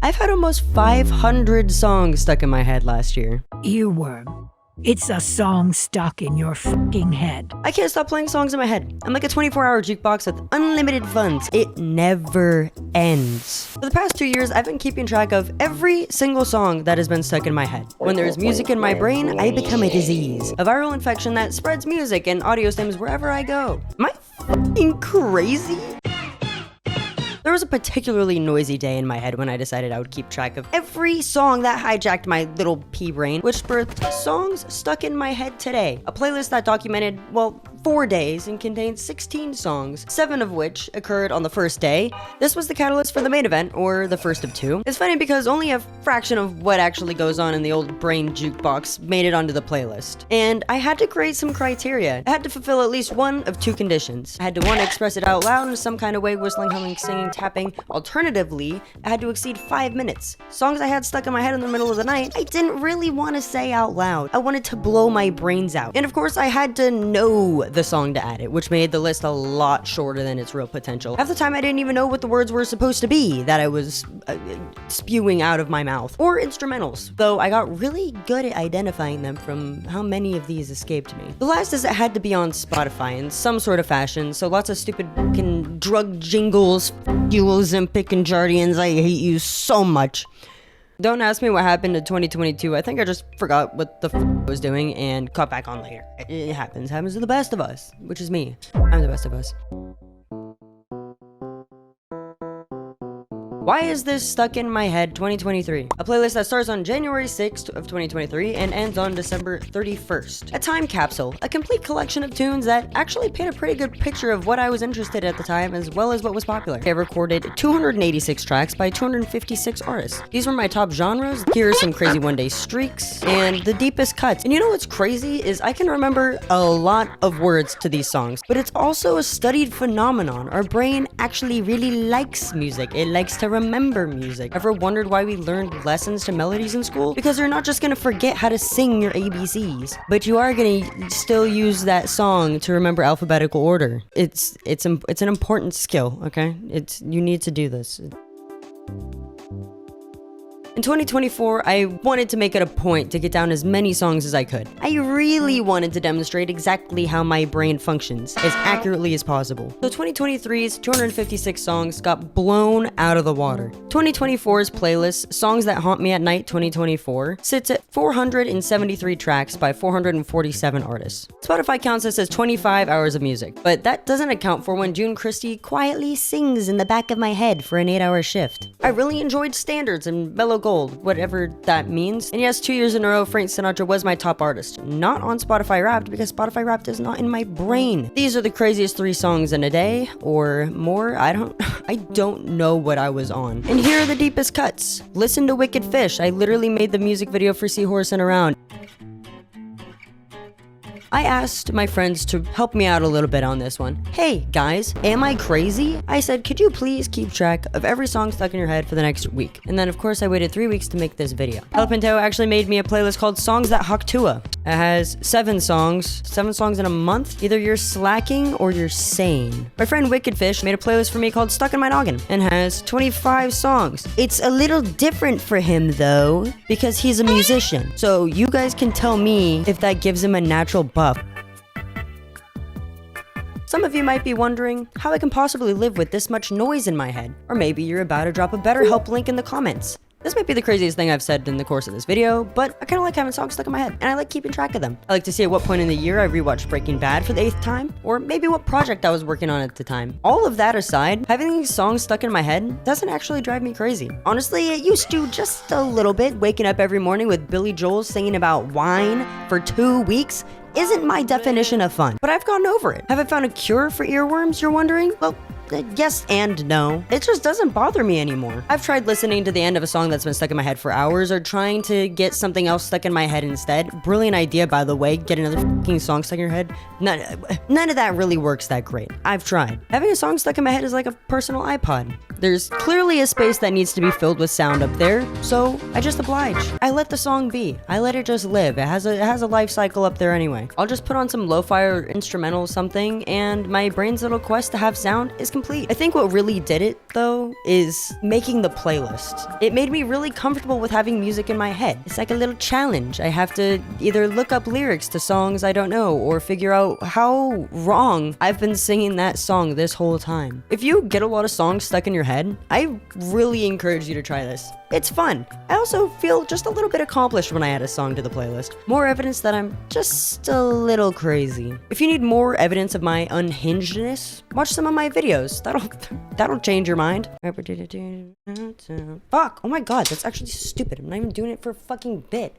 I've had almost 500 songs stuck in my head last year. Earworm. It's a song stuck in your fucking head. I can't stop playing songs in my head. I'm like a 24-hour jukebox with unlimited funds. It never ends. For the past 2 years, I've been keeping track of every single song that has been stuck in my head. When there is music in my brain, I become a disease. A viral infection that spreads music and audio stems wherever I go. Am I fucking crazy? There was a particularly noisy day in my head when I decided I would keep track of every song that hijacked my little pea brain, which birthed songs stuck in my head today. A playlist that documented, well, 4 days and contained 16 songs, 7 of which occurred on the first day. This was the catalyst for the main event, or the first of 2. It's funny because only a fraction of what actually goes on in the old brain jukebox made it onto the playlist. And I had to create some criteria. I had to fulfill at least one of 2 conditions. I had to, 1, express it out loud in some kind of way, whistling, humming, singing, tapping. Alternatively, I had to exceed 5 minutes. Songs I had stuck in my head in the middle of the night, I didn't really want to say out loud. I wanted to blow my brains out. And of course, I had to know the song to add it, which made the list a lot shorter than its real potential. Half the time, I didn't even know what the words were supposed to be that I was spewing out of my mouth. Or instrumentals, though I got really good at identifying them from how many of these escaped me. The last is it had to be on Spotify in some sort of fashion, so lots of stupid fucking drug jingles, you Ozempic and Jardians, I hate you so much. Don't ask me what happened in 2022. I think I just forgot what the I was doing and caught back on later. It happens to the best of us, which is me. I'm the best of us. Why is this stuck in my head 2023? A playlist that starts on January 6th of 2023 and ends on December 31st. A time capsule, a complete collection of tunes that actually paint a pretty good picture of what I was interested in at the time as well as what was popular. I recorded 286 tracks by 256 artists. These were my top genres. Here are some crazy one-day streaks and the deepest cuts. And you know what's crazy is I can remember a lot of words to these songs, but it's also a studied phenomenon. Our brain actually really likes music. It likes to remember music. Ever wondered why we learned lessons to melodies in school? Because you're not just gonna forget how to sing your ABCs, but you are gonna still use that song to remember alphabetical order. It's an important skill, okay? You need to do this. In 2024, I wanted to make it a point to get down as many songs as I could. I really wanted to demonstrate exactly how my brain functions as accurately as possible. So 2023's 256 songs got blown out of the water. 2024's playlist, Songs That Haunt Me at Night 2024, sits at 473 tracks by 447 artists. Spotify counts this as 25 hours of music, but that doesn't account for when June Christie quietly sings in the back of my head for an 8-hour shift. I really enjoyed standards and mellow gold, whatever that means. And yes, 2 years in a row, Frank Sinatra was my top artist. Not on Spotify Wrapped, because Spotify Wrapped is not in my brain. These are the craziest 3 songs in a day, or more. I don't know what I was on. And here are the deepest cuts. Listen to Wicked Fish. I literally made the music video for Seahorsin' Around. I asked my friends to help me out a little bit on this one. Hey guys, am I crazy? I said, could you please keep track of every song stuck in your head for the next week? And then of course I waited 3 weeks to make this video. Pinto actually made me a playlist called Songs That Haktua. It has 7 songs in a month. Either you're slacking or you're sane. My friend Wicked Fish made a playlist for me called Stuck in My Noggin and has 25 songs. It's a little different for him though, because he's a musician. So you guys can tell me if that gives him a natural buff. Some of you might be wondering how I can possibly live with this much noise in my head. Or maybe you're about to drop a BetterHelp link in the comments. This might be the craziest thing I've said in the course of this video, but I kind of like having songs stuck in my head, and I like keeping track of them. I like to see at what point in the year I rewatched Breaking Bad for the 8th time, or maybe what project I was working on at the time. All of that aside, having these songs stuck in my head doesn't actually drive me crazy. Honestly, it used to just a little bit. Waking up every morning with Billy Joel singing about wine for 2 weeks isn't my definition of fun, but I've gotten over it. Have I found a cure for earworms, you're wondering? Well, yes and no. It just doesn't bother me anymore. I've tried listening to the end of a song that's been stuck in my head for hours, or trying to get something else stuck in my head instead. Brilliant idea, by the way, get another fucking song stuck in your head. None of that really works that great. I've tried. Having a song stuck in my head is like a personal iPod. There's clearly a space that needs to be filled with sound up there, so I just oblige. I let the song be. I let it just live. It has a life cycle up there anyway. I'll just put on some lo-fi or instrumental something, and my brain's little quest to have sound is complete. I think what really did it, though, is making the playlist. It made me really comfortable with having music in my head. It's like a little challenge. I have to either look up lyrics to songs I don't know or figure out how wrong I've been singing that song this whole time. If you get a lot of songs stuck in your head, I really encourage you to try this. It's fun. I also feel just a little bit accomplished when I add a song to the playlist. More evidence that I'm just a little crazy. If you need more evidence of my unhingedness, watch some of my videos. That'll change your mind. Fuck, oh my god, that's actually stupid. I'm not even doing it for a fucking bit.